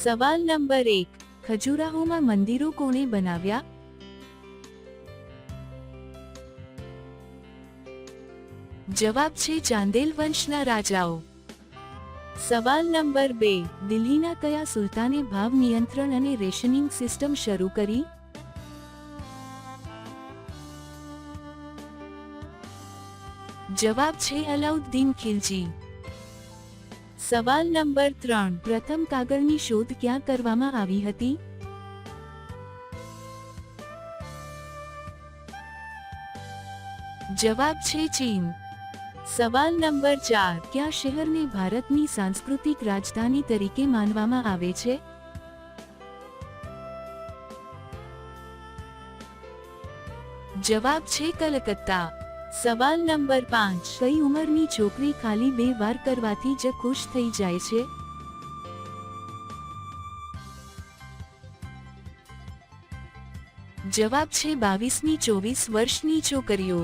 સવાલ નંબર 1, ખજુરાહોમાં મંદિરો કોણે બનાવ્યા? જવાબ છે ચાંદેલ વંશના રાજાઓ. સવાલ નંબર 2, દિલ્હીના કયા સુલતાને ભાવ નિયંત્રણ અને રેશનિંગ સિસ્ટમ શરૂ કરી? જવાબ છે અલાઉદ્દીન ખિલજી. સવાલ નંબર 3, પ્રથમ કાગળની શોધ ક્યાં કરવામાં આવી હતી? જવાબ છે ચીન. સવાલ નંબર 4, કયા શહેરને ભારતની સાંસ્કૃતિક રાજધાની તરીકે માનવામાં આવે છે? જવાબ છે કલકત્તા. સવાલ નંબર 5, કઈ ઉંમરની છોકરી ખાલી 2 વાર કરવાથી જ ખુશ થઈ જાય છે? જવાબ છે 22મી 24 વર્ષની છોકરીઓ.